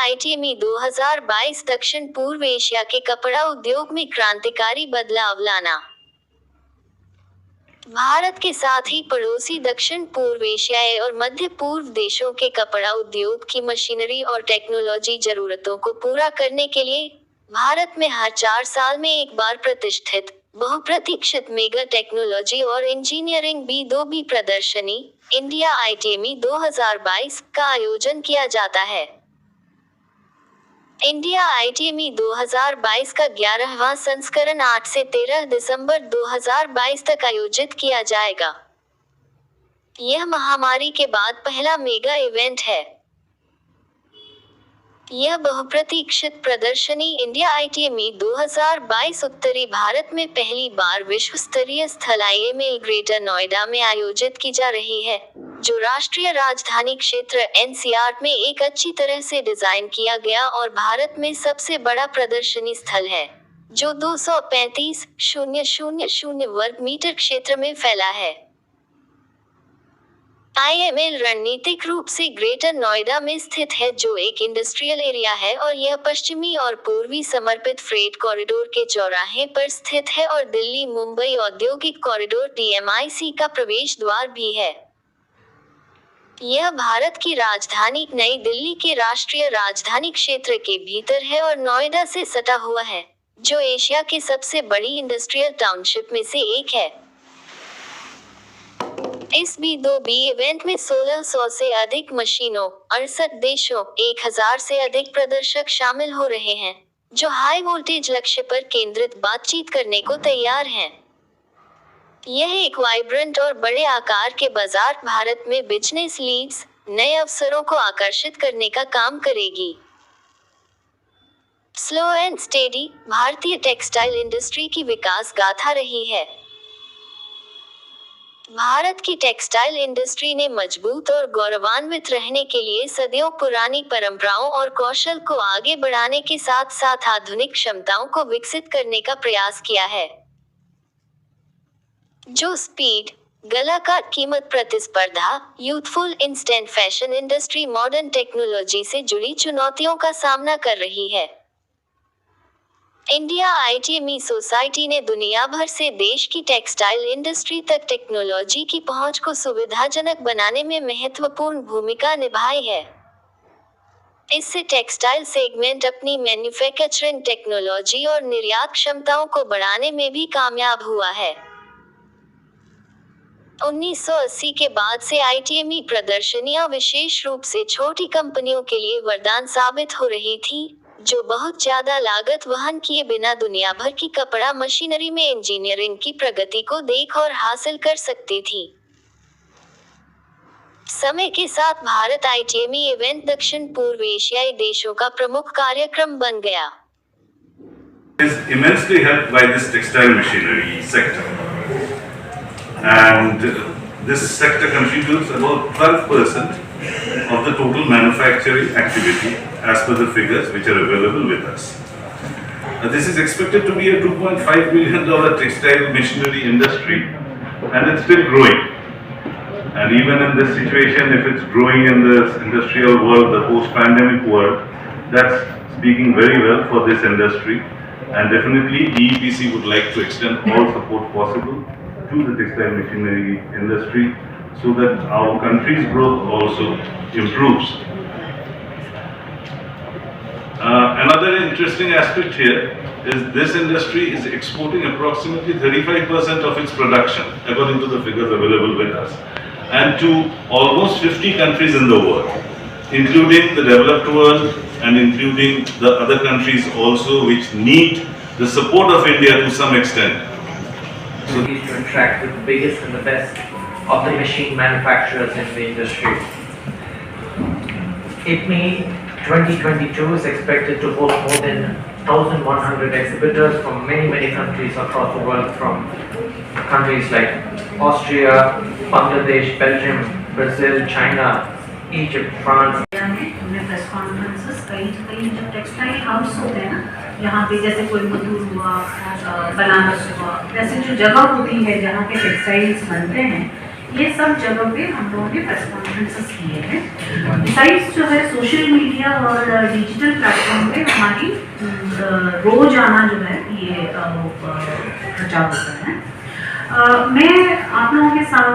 आईटीएमई 2022 दक्षिण पूर्व एशिया के कपड़ा उद्योग में क्रांतिकारी बदलाव लाना। भारत के साथ ही पड़ोसी दक्षिण पूर्व एशियाई और मध्य पूर्व देशों के कपड़ा उद्योग की मशीनरी और टेक्नोलॉजी जरूरतों को पूरा करने के लिए भारत में हर 4 साल में एक बार प्रतिष्ठित बहुप्रतीक्षित मेगा टेक्नोलॉजी और इंजीनियरिंग B2B प्रदर्शनी इंडिया आईटीएमई 2022 का आयोजन किया जाता है। इंडिया आईटीएमई 2022 का 11वां संस्करण 8 से 13 दिसंबर 2022 तक आयोजित किया जाएगा। यह महामारी के बाद पहला मेगा इवेंट है। यह बहुप्रतीक्षित प्रदर्शनी इंडिया आईटीएमई 2022 उत्तरी भारत में पहली बार विश्व स्तरीय स्थल IML ग्रेटर नोएडा में आयोजित की जा रही है, जो राष्ट्रीय राजधानी क्षेत्र NCR में एक अच्छी तरह से डिजाइन किया गया और भारत में सबसे बड़ा प्रदर्शनी स्थल है, जो 235,000 वर्ग मीटर क्षेत्र में फैला है। IML रणनीतिक रूप से ग्रेटर नोएडा में स्थित है, जो एक इंडस्ट्रियल एरिया है, और यह पश्चिमी और पूर्वी समर्पित फ्रेट कॉरिडोर के चौराहे पर स्थित है और दिल्ली मुंबई औद्योगिक कॉरिडोर DMIC का प्रवेश द्वार भी है। यह भारत की राजधानी नई दिल्ली के राष्ट्रीय राजधानी क्षेत्र के भीतर है और नोएडा से सटा हुआ है, जो एशिया के सबसे बड़ी इंडस्ट्रियल टाउनशिप में से एक है। इस B2B इवेंट में 1600 से अधिक मशीनों, 68 देशों, 1000 से अधिक प्रदर्शक शामिल हो रहे हैं, जो हाई वोल्टेज लक्ष्य पर केंद्रित बातचीत करने को तैयार हैं। यह एक वाइब्रेंट और बड़े आकार के बाजार भारत में बिजनेस लीड्स, नए अवसरों को आकर्षित करने का काम करेगी। स्लो एंड स्टेडी भारतीय टेक्सटाइल इंडस्ट्री की विकास गाथा रही है। भारत की टेक्सटाइल इंडस्ट्री ने मजबूत और गौरवान्वित रहने के लिए सदियों पुरानी परंपराओं और कौशल को आगे बढ़ाने के साथ साथ आधुनिक क्षमताओं को विकसित करने का प्रयास किया है, जो स्पीड, गलाकार कीमत प्रतिस्पर्धा, youthful instant fashion industry modern technology से जुड़ी चुनौतियों का सामना कर रही है। इंडिया आईटीएमई सोसाइटी ने दुनिया भर से देश की टेक्सटाइल इंडस्ट्री तक टेक्नोलॉजी की पहुंच को सुविधाजनक बनाने में महत्वपूर्ण भूमिका निभाई है। इससे टेक्सटाइल सेगमेंट अपनी मैन्युफैक्चरिंग टेक्नोलॉजी और निर्यात क्षमताओं को बढ़ाने में भी कामयाब हुआ है। 1980 के बाद से आईटीएमई प्रदर्शनियां विशेष रूप से छोटी कंपनियों के लिए वरदान साबित हो रही थी, जो बहुत ज्यादा लागत वहन किए बिना दुनिया भर की कपड़ा मशीनरी में इंजीनियरिंग की प्रगति को देख और हासिल कर सकती थी। समय के साथ भारत आईटीएमई इवेंट दक्षिण पूर्व एशियाई देशों का प्रमुख कार्यक्रम बन गया। Is immensely helped by this textile machinery sector, and this sector contributes about 12% of the total manufacturing activity as per the figures which are available with us. This is expected to be a $2.5 billion textile machinery industry, and it's still growing. And even in this situation, if it's growing in this industrial world, the post-pandemic world, that's speaking very well for this industry. And definitely DEPC would like to extend all support possible to the textile machinery industry, so that our country's growth also improves. Another interesting aspect here is this industry is exporting approximately 35% of its production, according to the figures available with us, and to almost 50 countries in the world, including the developed world and including the other countries also, which need the support of India to some extent. So we need to attract the biggest and the best of the machine manufacturers in the industry. ITMI 2022 is expected to host more than 1,100 exhibitors from many countries across the world, from countries like Austria, Bangladesh, Belgium, Brazil, China, Egypt, France. हमने press conferences कई जो textile house होते हैं ना, यहाँ पे जैसे कोयम्बतूर हुआ, बनारस हुआ, वैसे जो जगह होती है जहाँ के टेक्सटाइल्स बनते हैं, ये सब जगह पे हम लोगों ने प्रेस कॉन्फ्रेंस कॉन्फ्रेंसेस किए हैं। बिसाइड्स जो है सोशल मीडिया और डिजिटल प्लेटफॉर्म पे हमारी रोजाना जो है ये प्रचार होता है। मैं आप लोगों के साथ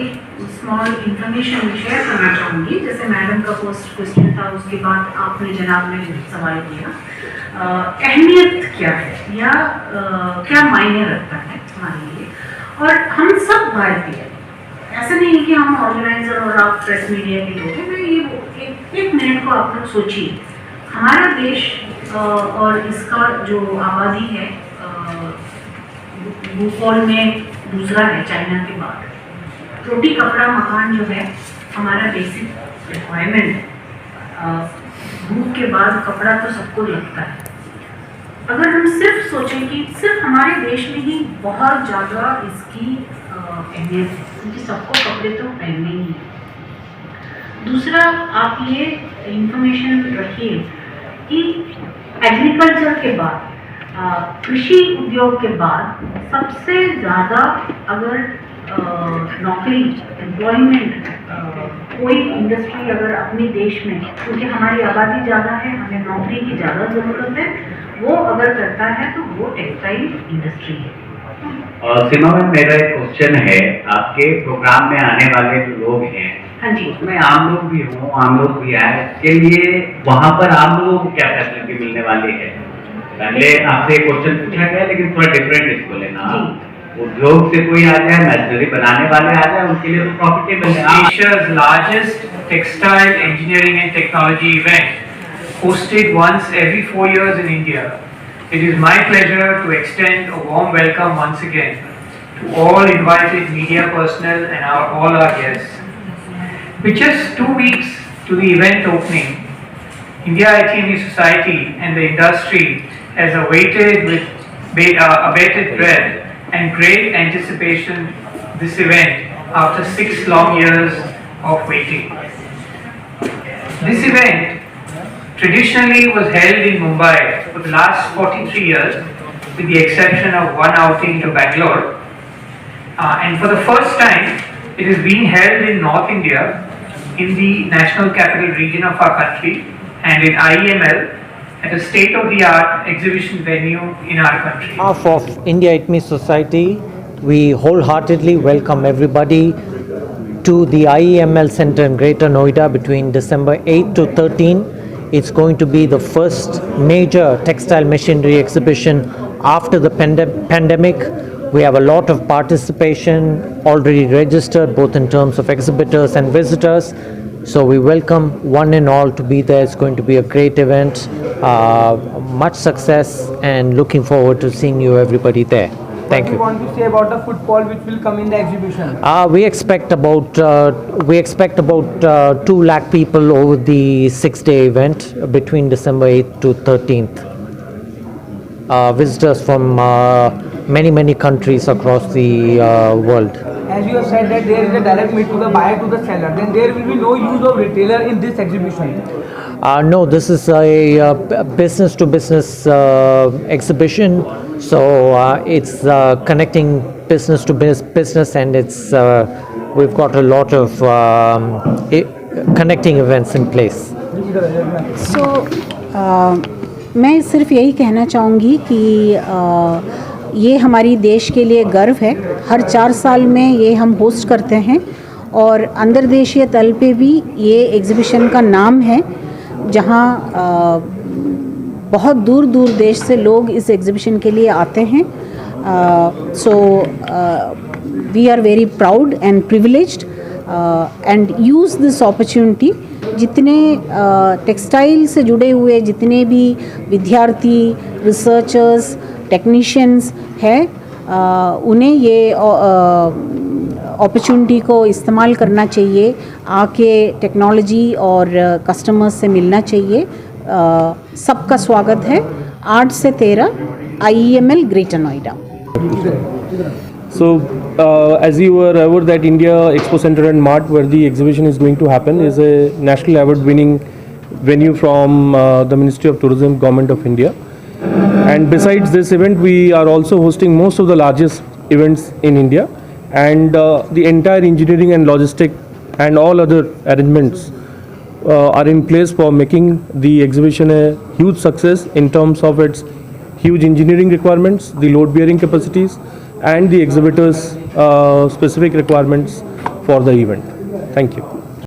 एक स्मॉल इंफॉर्मेशन शेयर करना चाहूँगी। जैसे मैडम का फर्स्ट क्वेश्चन था, उसके बाद आपने जनाब ने सवाल किया अहमियत क्या है या क्या मायने रखता है हमारे लिए। और हम सब भारतीय, ऐसा नहीं है कि हम ऑर्गेनाइजर और आप प्रेस मीडिया के लोग हैं। मैं ये एक मिनट को आप लोग सोचिए, हमारा देश और इसका जो आबादी है भूगोल में दूसरा है चाइना के बाद। रोटी कपड़ा मकान जो है हमारा बेसिक रिक्वायरमेंट, भूख के बाद कपड़ा तो सबको लगता है। अगर हम सिर्फ सोचें कि सिर्फ हमारे देश में ही बहुत ज़्यादा इसकी अहमियत है, क्योंकि सबको कपड़े तो पहनने ही हैं। दूसरा, आप ये इंफॉर्मेशन रखिए कि एग्रीकल्चर के बाद, कृषि उद्योग के बाद सबसे ज़्यादा अगर नौकरी, एम्प्लॉयमेंट, कोई इंडस्ट्री अगर अपने देश में, क्योंकि हमारी आबादी ज़्यादा है, हमें नौकरी की ज़्यादा ज़रूरत है, वो अगर करता है तो वो टेक्सटाइल इंडस्ट्री है। और सीमा मैम, मेरा एक क्वेश्चन है, आपके प्रोग्राम में आने वाले जो लोग हैं, हाँ जी, उसमें आम लोग भी हों, आम लोग भी आए, इसके लिए वहाँ पर आम लोगों को क्या फैसिलिटी मिलने वाली है? पहले आपसे क्वेश्चन पूछा गया लेकिन थोड़ा डिफरेंट इसको लेना। उद्योग से कोई आ जाए, मशीनरी बनाने वाले आ जाए, उनके लिए तो प्रॉफिटेबल है। Asia's largest textile engineering and technology event, hosted once every 4 years in India. It is my pleasure to extend a warm welcome once again to all invited media personnel and all our guests. With just 2 weeks to the event opening, India ITME Society and the industry has awaited with bated breath and great anticipation this event after 6 long years of waiting. This event traditionally was held in Mumbai for the last 43 years, with the exception of one outing to Bangalore. And for the first time, it is being held in North India, in the national capital region of our country, and in IEML, at a state-of-the-art exhibition venue in our country. On behalf of India ITME Society, we wholeheartedly welcome everybody to the IEML Center in Greater Noida between December 8 to 13. It's going to be the first major textile machinery exhibition after the pandemic. We have a lot of participation already registered, both in terms of exhibitors and visitors. So we welcome one and all to be there. It's going to be a great event, much success, and looking forward to seeing you everybody there. Thank you. What do you want to say about the footfall which will come in the exhibition? We expect about 2 lakh people over the 6-day event between December 8th to 13th. Visitors from many countries across the world. As you have said that there is a direct meet to the buyer to the seller, then there will be no use of retailer in this exhibition. No, this is a business to business exhibition, so it's connecting business to business, and it's we've got a lot of connecting events in place. So मैं सिर्फ यही कहना चाहूँगी कि ये हमारी देश के लिए गर्व है। हर 4 साल में ये हम होस्ट करते हैं, और अंतर्देशीय तल पे भी ये एग्ज़िबिशन का नाम है, जहाँ बहुत दूर दूर देश से लोग इस एग्ज़िबिशन के लिए आते हैं। So we are very proud and privileged and use this opportunity. जितने टेक्सटाइल से जुड़े हुए जितने भी विद्यार्थी, रिसर्चर्स, टेक्नीशियंस हैं, उन्हें ये अपॉर्चुनिटी को इस्तेमाल करना चाहिए, आके टेक्नोलॉजी और कस्टमर्स से मिलना चाहिए। सबका स्वागत है। 8 से 13 IEML greater Noida. So, as you are aware that India Expo Center and Mart, where the exhibition is going to happen, is a national award-winning venue from the Ministry of Tourism, Government of India. And besides this event, we are also hosting most of the largest events in India, and the entire engineering and logistic and all other arrangements are in place for making the exhibition a huge success in terms of its huge engineering requirements, the load bearing capacities, and the exhibitors' specific requirements for the event. Thank you.